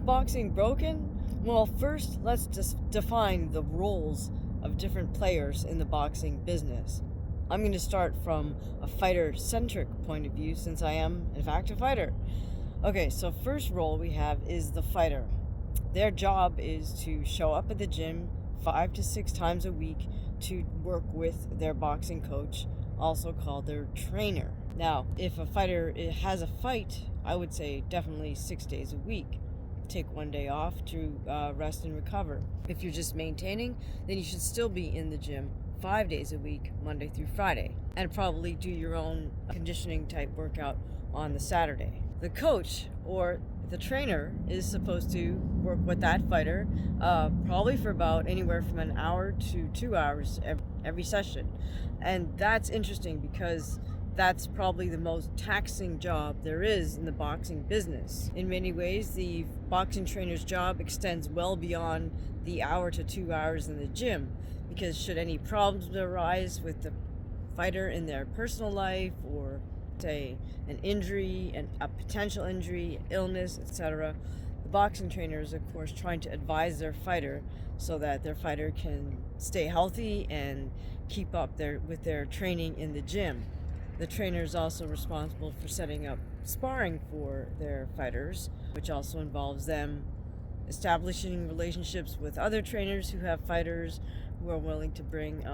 boxing broken? Well, first, let's just define the roles of different players in the boxing business. I'm going to start from a fighter-centric point of view since I am, in fact, a fighter. Okay, so first role we have is the fighter. Their job is to show up at the gym 5 to 6 times a week to work with their boxing coach, also called their trainer. Now, if a fighter has a fight, I would say definitely 6 days a week. Take one day off to rest and recover. If you're just maintaining, then you should still be in the gym 5 days a week, Monday through Friday, and probably do your own conditioning type workout on the Saturday. The coach or the trainer is supposed to work with that fighter probably for about anywhere from an hour to 2 hours every session. And that's interesting because that's probably the most taxing job there is in the boxing business. In many ways, the boxing trainer's job extends well beyond the hour to 2 hours in the gym, because should any problems arise with the fighter in their personal life, or say an injury, a potential injury, illness, etc., the boxing trainer is of course trying to advise their fighter so that their fighter can stay healthy and keep up with their training in the gym. The trainer is also responsible for setting up sparring for their fighters, which also involves them establishing relationships with other trainers who have fighters who are willing to bring,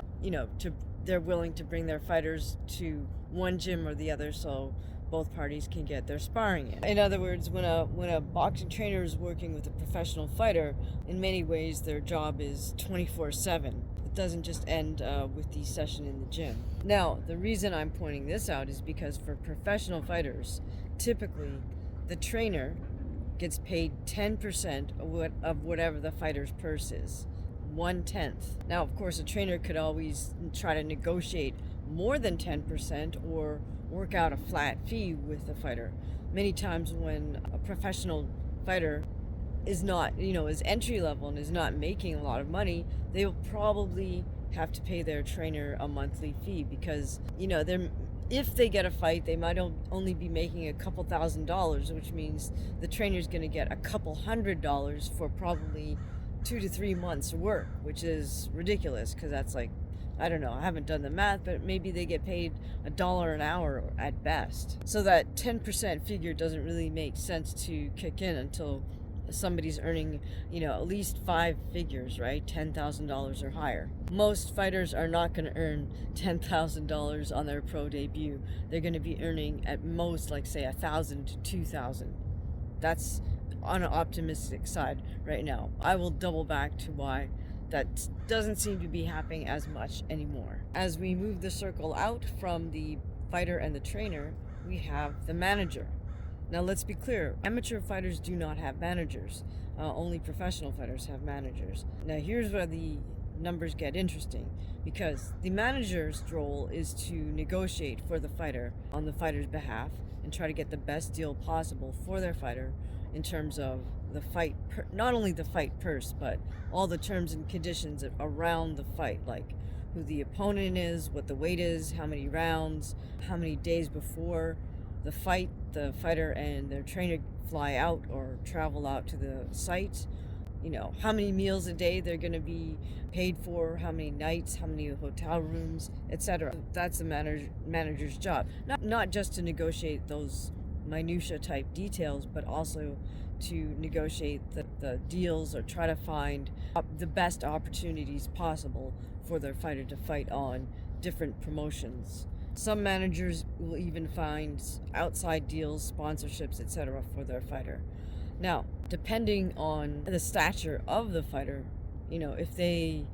they're willing to bring their fighters to one gym or the other, so both parties can get their sparring in. In other words, when a boxing trainer is working with a professional fighter, in many ways their job is 24/7. It doesn't just end with the session in the gym. Now, the reason I'm pointing this out is because for professional fighters, typically the trainer gets paid 10% of whatever the fighter's purse is. 1/10. Now, of course, a trainer could always try to negotiate more than 10% or work out a flat fee with the fighter. Many times when a professional fighter is not, is entry level and is not making a lot of money, they will probably have to pay their trainer a monthly fee because, if they get a fight, they might only be making a couple $1,000s, which means the trainer's going to get a couple $100s for probably 2 to 3 months work, which is ridiculous because that's like, I don't know, I haven't done the math, but maybe they get paid $1 an hour at best. So that 10% figure doesn't really make sense to kick in until somebody's earning, at least 5 figures, right? $10,000 or higher. Most fighters are not going to earn $10,000 on their pro debut. They're going to be earning at most, like say, $1,000 to $2,000. That's on an optimistic side right now. I will double back to why that doesn't seem to be happening as much anymore. As we move the circle out from the fighter and the trainer, we have the manager. Now, let's be clear, amateur fighters do not have managers. Only professional fighters have managers. Now, here's where the numbers get interesting, because the manager's role is to negotiate for the fighter on the fighter's behalf and try to get the best deal possible for their fighter in terms of the fight, not only the fight purse, but all the terms and conditions around the fight, like who the opponent is, what the weight is, how many rounds, how many days before the fight the fighter and their trainer fly out or travel out to the site, how many meals a day they're going to be paid for, how many nights, how many hotel rooms, etc. That's the manager's job. Not just to negotiate those minutia type details, but also to negotiate the deals or try to find the best opportunities possible for their fighter to fight on different promotions. Some managers will even find outside deals, sponsorships, etc. for their fighter. Now, depending on the stature of the fighter, if the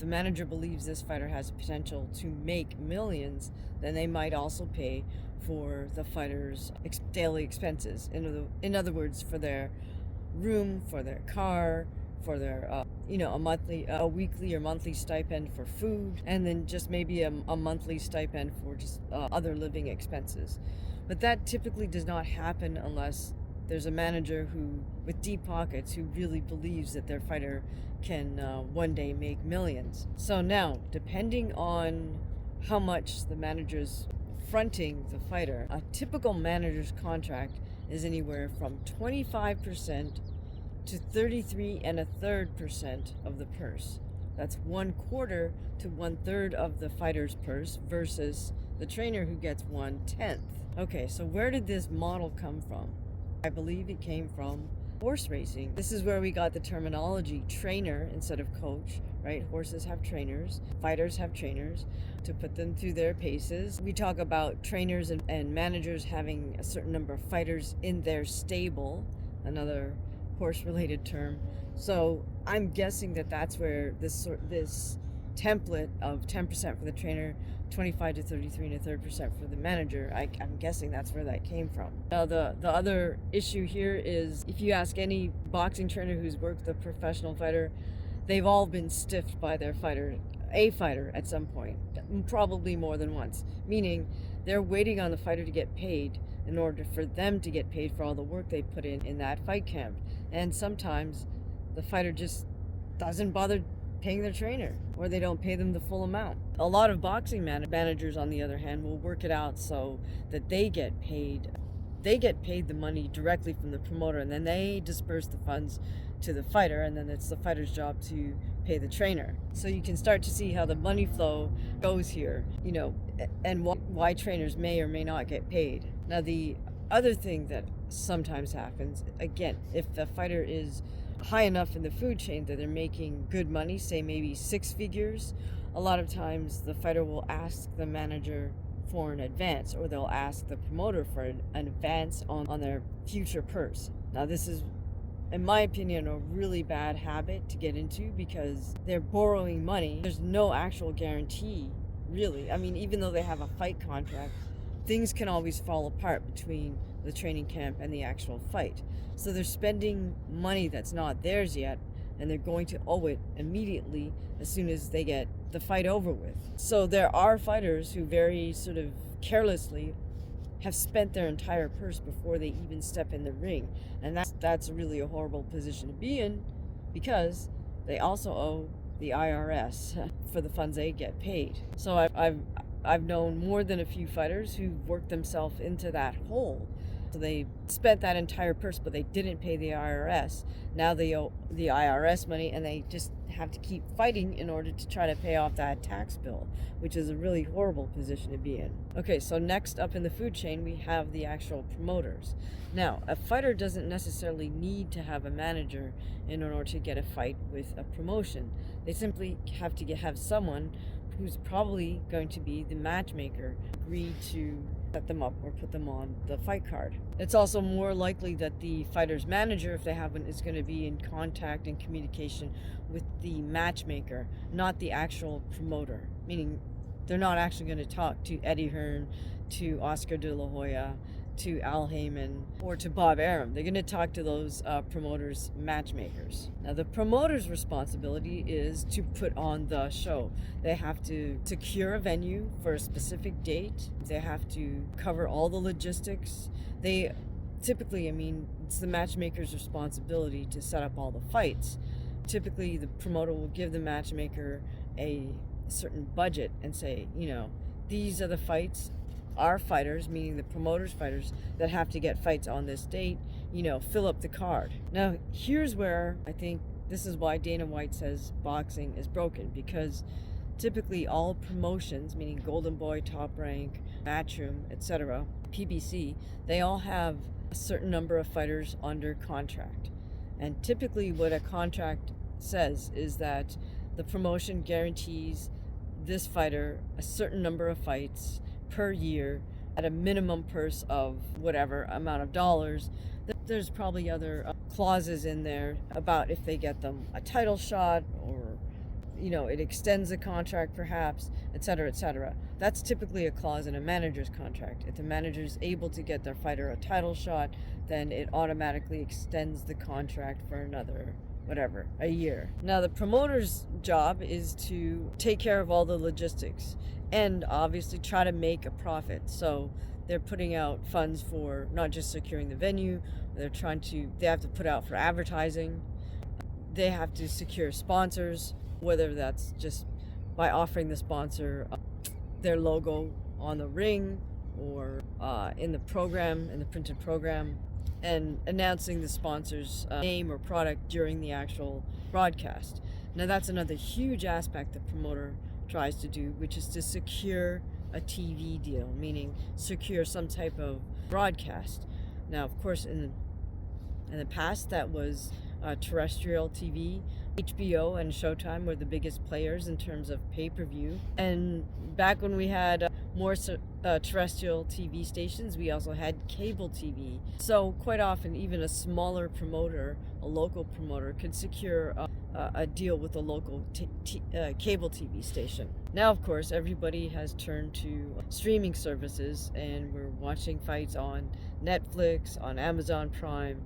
manager believes this fighter has potential to make millions, then they might also pay for the fighter's daily expenses. In other words, for their room, for their car, for their a weekly or monthly stipend for food, and then just maybe a monthly stipend for just other living expenses. But that typically does not happen unless there's a manager with deep pockets who really believes that their fighter can one day make millions. So now, depending on how much the manager's fronting the fighter, a typical manager's contract is anywhere from 25% to 33.33% of the purse. That's 1/4 to 1/3 of the fighter's purse versus the trainer who gets 1/10. Okay, so where did this model come from? I believe it came from horse racing. This is where we got the terminology trainer instead of coach, right? Horses have trainers, fighters have trainers to put them through their paces. We talk about trainers and managers having a certain number of fighters in their stable, another horse-related term. So I'm guessing that that's where this template of 10% for the trainer, 25 to 33.33% for the manager, I'm guessing that's where that came from. Now the other issue here is if you ask any boxing trainer who's worked with a professional fighter, they've all been stiffed by their a fighter at some point, probably more than once, meaning they're waiting on the fighter to get paid in order for them to get paid for all the work they put in that fight camp. And sometimes the fighter just doesn't bother paying their trainer, or they don't pay them the full amount. A lot of boxing managers, on the other hand, will work it out so that they get paid the money directly from the promoter, and then they disperse the funds to the fighter, and then it's the fighter's job to pay the trainer. So you can start to see how the money flow goes here, and why trainers may or may not get paid. Now the other thing that sometimes happens, again, if the fighter is high enough in the food chain that they're making good money, say maybe 6 figures, a lot of times the fighter will ask the manager for an advance, or they'll ask the promoter for an advance on their future purse. Now this is, in my opinion, a really bad habit to get into because they're borrowing money. There's no actual guarantee, really. I mean, even though they have a fight contract, things can always fall apart between the training camp and the actual fight. So they're spending money that's not theirs yet, and they're going to owe it immediately as soon as they get the fight over with. So there are fighters who very sort of carelessly have spent their entire purse before they even step in the ring. And that's really a horrible position to be in, because they also owe the IRS for the funds they get paid. So I've known more than a few fighters who worked themselves into that hole. So they spent that entire purse, but they didn't pay the IRS. Now they owe the IRS money, and they just have to keep fighting in order to try to pay off that tax bill, which is a really horrible position to be in. Okay, so next up in the food chain, we have the actual promoters. Now, a fighter doesn't necessarily need to have a manager in order to get a fight with a promotion. They simply have to have someone who's probably going to be the matchmaker agree to set them up or put them on the fight card. It's also more likely that the fighter's manager, if they have one, is going to be in contact and communication with the matchmaker, not the actual promoter, meaning they're not actually going to talk to Eddie Hearn, to Oscar De La Hoya, to Al Heyman, or to Bob Arum. They're going to talk to those promoters' matchmakers. Now, the promoter's responsibility is to put on the show. They have to secure a venue for a specific date. They have to cover all the logistics. They typically, it's the matchmaker's responsibility to set up all the fights. Typically, the promoter will give the matchmaker a certain budget and say, these are the fights. Our fighters, meaning the promoter's fighters, that have to get fights on this date, fill up the card. Now, here's where I think this is why Dana White says boxing is broken, because typically all promotions, meaning Golden Boy, Top Rank, Matchroom, etc., PBC, they all have a certain number of fighters under contract. And typically what a contract says is that the promotion guarantees this fighter a certain number of fights per year at a minimum purse of whatever amount of dollars. There's probably other clauses in there about if they get them a title shot, or it extends the contract perhaps, etc., etc. That's typically a clause in a manager's contract. If the manager's able to get their fighter a title shot, then it automatically extends the contract for another a year. Now, the promoter's job is to take care of all the logistics and obviously try to make a profit. So they're putting out funds for not just securing the venue, they have to put out for advertising. They have to secure sponsors, whether that's just by offering the sponsor their logo on the ring or in the printed program. and announcing the sponsor's name or product during the actual broadcast. Now that's another huge aspect the promoter tries to do, which is to secure a TV deal, meaning secure some type of broadcast. Now, of course, in the past, that was terrestrial TV. HBO and Showtime were the biggest players in terms of pay-per-view. And back when we had more terrestrial TV stations, we also had cable TV. So quite often, even a smaller promoter, a local promoter, could secure a deal with a local cable TV station. Now, of course, everybody has turned to streaming services, and we're watching fights on Netflix, on Amazon Prime,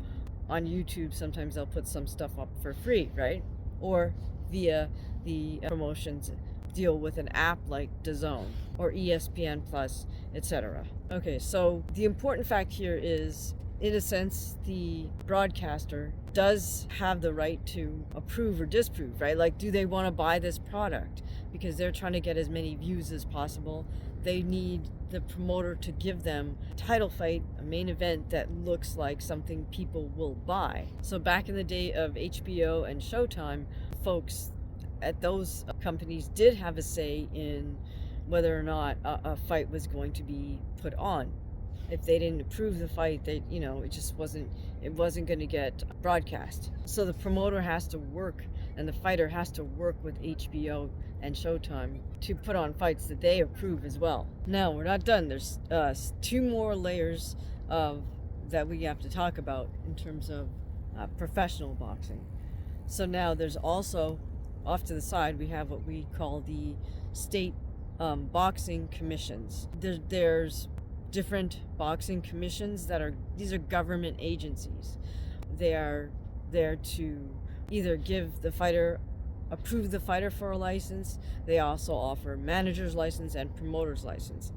on YouTube. Sometimes they'll put some stuff up for free, right? Or via the promotions deal with an app like DAZN or ESPN Plus, etc. Okay, so the important fact here is, in a sense, the broadcaster does have the right to approve or disapprove, right? Like, do they want to buy this product? Because they're trying to get as many views as possible. They need the promoter to give them a title fight, a main event that looks like something people will buy. So back in the day of HBO and Showtime, folks at those companies did have a say in whether or not a fight was going to be put on. If they didn't approve the fight, it just wasn't going to get broadcast. So the promoter has to work, and the fighter has to work with HBO and Showtime to put on fights that they approve as well. Now, we're not done. There's 2 more layers that we have to talk about in terms of professional boxing. So now there's also, off to the side, we have what we call the state boxing commissions. There's different boxing commissions these are government agencies. They are there to either approve the fighter for a license. They also offer manager's license and promoter's license.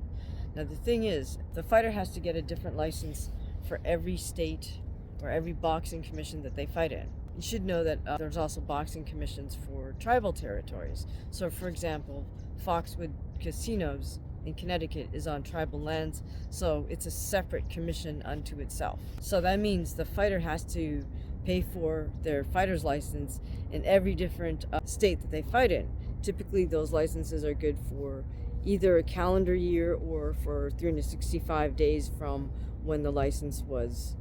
Now the thing is, the fighter has to get a different license for every state or every boxing commission that they fight in. You should know that there's also boxing commissions for tribal territories. So for example, Foxwood Casinos in Connecticut is on tribal lands, so it's a separate commission unto itself. So that means the fighter has to pay for their fighter's license in every different state that they fight in. Typically, those licenses are good for either a calendar year or for 365 days from when the license was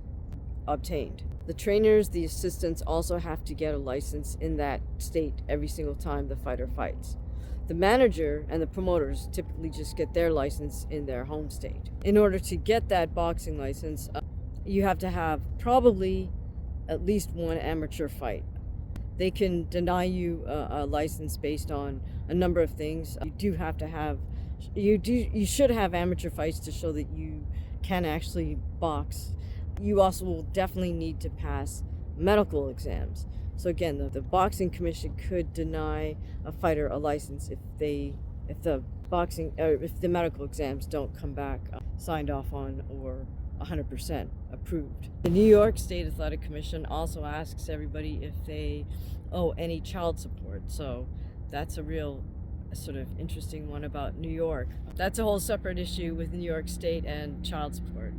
obtained. The trainers, the assistants also have to get a license in that state every single time the fighter fights. The manager and the promoters typically just get their license in their home state. In order to get that boxing license, you have to have probably at least 1 amateur fight. They can deny you a license based on a number of things. You should have amateur fights to show that you can actually box. You also will definitely need to pass medical exams. So again, the boxing commission could deny a fighter a license if the medical exams don't come back signed off on or 100% approved. The New York State Athletic Commission also asks everybody if they owe any child support. So that's a real sort of interesting one about New York. That's a whole separate issue with New York State and child support.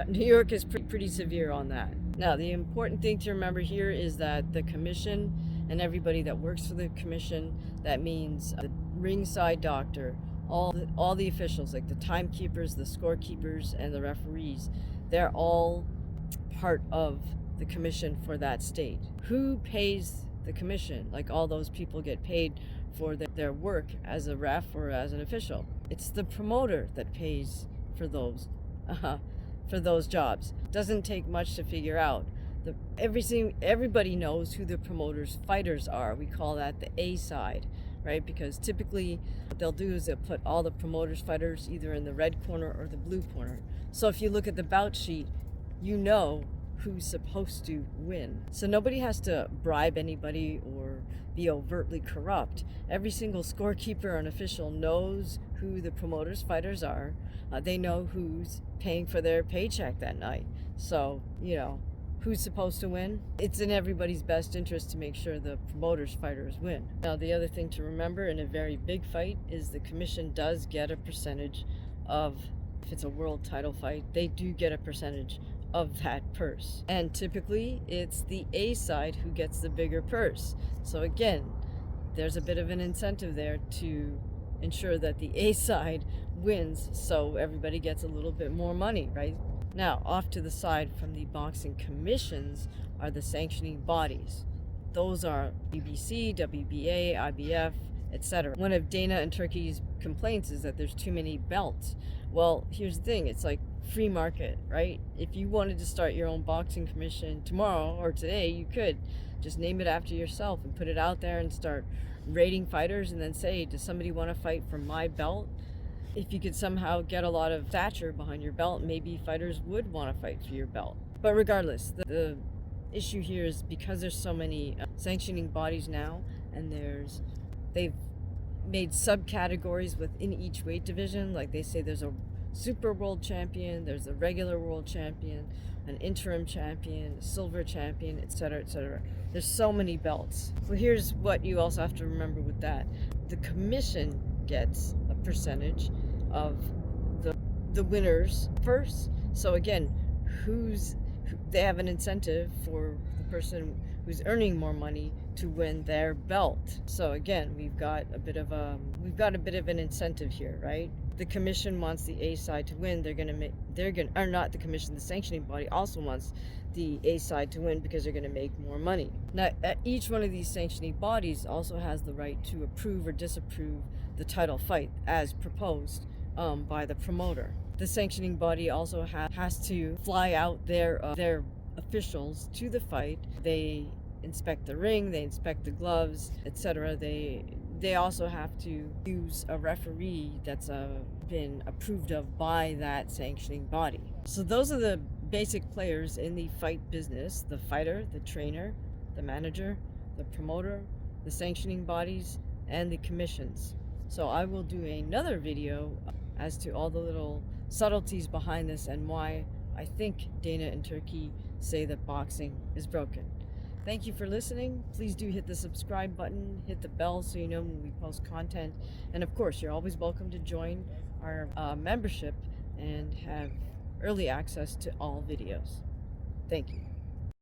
New York is pretty severe on that. Now, the important thing to remember here is that the commission and everybody that works for the commission, that means the ringside doctor, all the officials, like the timekeepers, the scorekeepers, and the referees, they're all part of the commission for that state. Who pays the commission? Like, all those people get paid for their work as a ref or as an official. It's the promoter that pays for those jobs. Doesn't take much to figure out. Everybody knows who the promoter's fighters are. We call that the A side, right? Because typically what they'll do is they'll put all the promoter's fighters either in the red corner or the blue corner. So if you look at the bout sheet, you know who's supposed to win. So nobody has to bribe anybody or be overtly corrupt. Every single scorekeeper and official knows who the promoter's fighters are. They know who's paying for their paycheck that night. So, who's supposed to win? It's in everybody's best interest to make sure the promoter's fighters win. Now, the other thing to remember in a very big fight is the commission does get a percentage of, if it's a world title fight, they do get a percentage of that purse. And typically it's the A side who gets the bigger purse. So again, there's a bit of an incentive there to ensure that the A side wins, so everybody gets a little bit more money, right? Now, off to the side from the boxing commissions are the sanctioning bodies. Those are WBC, WBA, IBF, etc. One of Dana and Turkey's complaints is that there's too many belts. Well, here's the thing, it's like free market, right? If you wanted to start your own boxing commission tomorrow or today, you could just name it after yourself and put it out there and start rating fighters and then say, does somebody want to fight for my belt? If you could somehow get a lot of stature behind your belt, maybe fighters would want to fight for your belt. But regardless, the issue here is because there's so many sanctioning bodies now, and they've made subcategories within each weight division. Like they say there's a super world champion, there's a regular world champion, an interim champion, a silver champion, etc., etc. There's so many belts. Well, here's what you also have to remember with that. The commission gets a percentage of the winner's purse. So again, they have an incentive for the person who's earning more money to win their belt. So again, we've got a bit of an incentive here, right? The commission wants the A side to win. The commission, the sanctioning body also wants the A side to win because they're going to make more money. Now, each one of these sanctioning bodies also has the right to approve or disapprove the title fight as proposed by the promoter. The sanctioning body also has to fly out their officials to the fight. They inspect the ring, they inspect the gloves, etc. They also have to use a referee that's been approved of by that sanctioning body. So those are the basic players in the fight business: the fighter, the trainer, the manager, the promoter, the sanctioning bodies, and the commissions. So I will do another video as to all the little subtleties behind this and why I think Dana and Turkey say that boxing is broken. Thank you for listening. Please do hit the subscribe button, hit the bell so you know when we post content. And of course, you're always welcome to join our membership and have early access to all videos. Thank you.